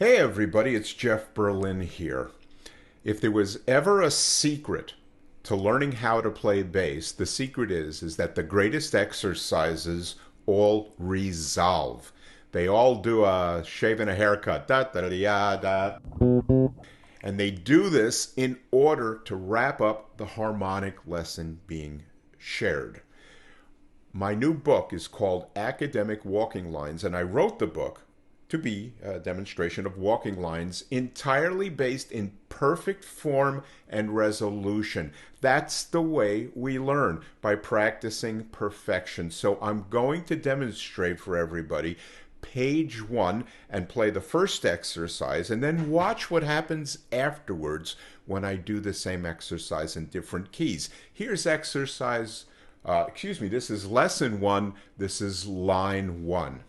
Hey everybody, it's Jeff Berlin here. If there was ever a secret to learning how to play bass, the secret is that the greatest exercises all resolve. They all do a shave and a haircut. Da da da da. And they do this in order to wrap up the harmonic lesson being shared. My new book is called Academic Walking Lines, and I wrote the book to be a demonstration of walking lines entirely based in perfect form and resolution. That's the way we learn, by practicing perfection. So I'm going to demonstrate for everybody page one and play the first exercise, and then watch what happens afterwards when I do the same exercise in different keys. Here's this is lesson one. This is line one,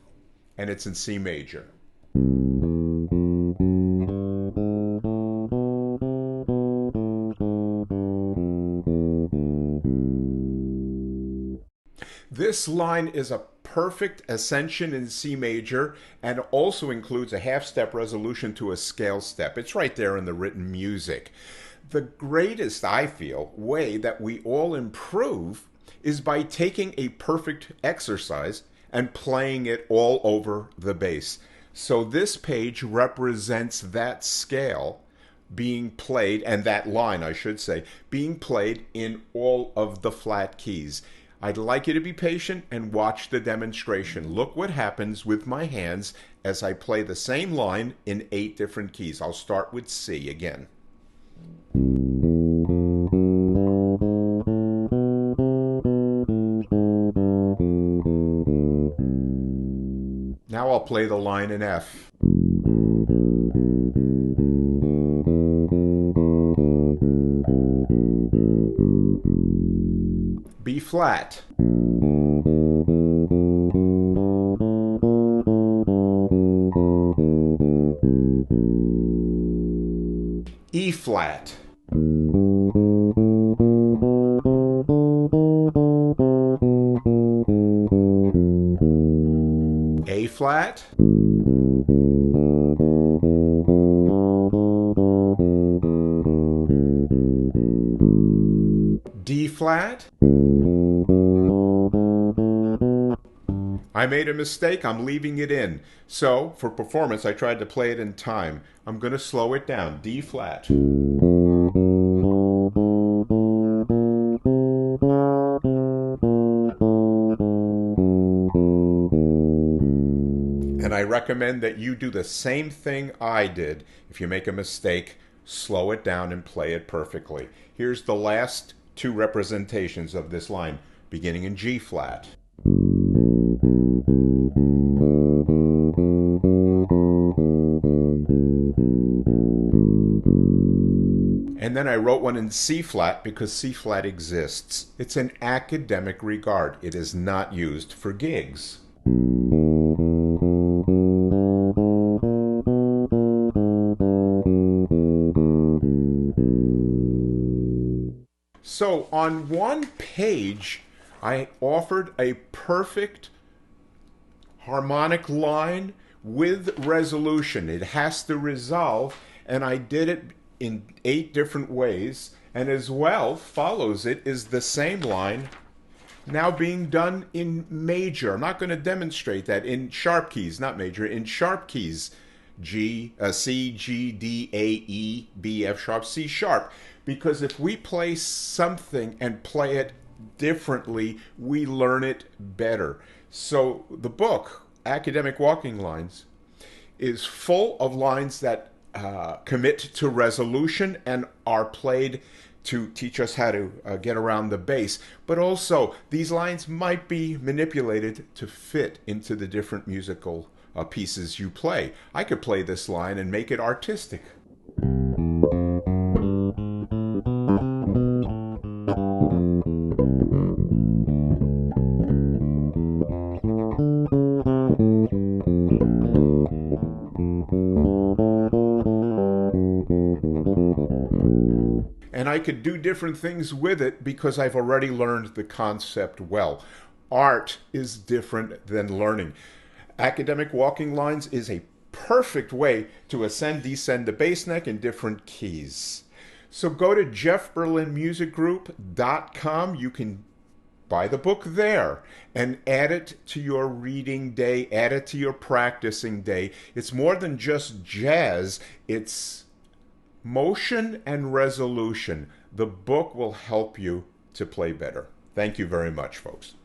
and it's in C major. This line is a perfect ascension in C major and also includes a half step resolution to a scale step. It's right there in the written music. The greatest, I feel, way that we all improve is by taking a perfect exercise and playing it all over the bass. So this page represents that scale being played, and that line, I should say, being played in all of the flat keys. I'd like you to be patient and watch the demonstration. Look what happens with my hands as I play the same line in 8 different keys. I'll start with C again. Now I'll play the line in F. B flat. E flat. A flat. D flat. I made a mistake. I'm leaving it in. So, for performance, I tried to play it in time. I'm going to slow it down. D flat. And I recommend that you do the same thing I did. If you make a mistake, slow it down and play it perfectly. Here's the last 2 representations of this line, beginning in G flat. And then I wrote one in C flat because C flat exists. It's an academic regard. It is not used for gigs. So on one page, I offered a perfect harmonic line with resolution. It has to resolve, and I did it in 8 different ways, and as well follows it is the same line now being done in major. I'm not going to demonstrate that in sharp keys, not major, in sharp keys. C, G, D, A, E, B, F sharp, C sharp. Because if we play something and play it differently, we learn it better. So the book, Academic Walking Lines, is full of lines that commit to resolution and are played to teach us how to get around the bass. But also, these lines might be manipulated to fit into the different musical pieces you play. I could play this line and make it artistic. And I could do different things with it because I've already learned the concept well. Art is different than learning. Academic Walking Lines is a perfect way to ascend, descend the bass neck in different keys. So go to jeffberlinmusicgroup.com. You can buy the book there and add it to your reading day, add it to your practicing day. It's more than just jazz, it's motion and resolution. The book will help you to play better. Thank you very much, folks.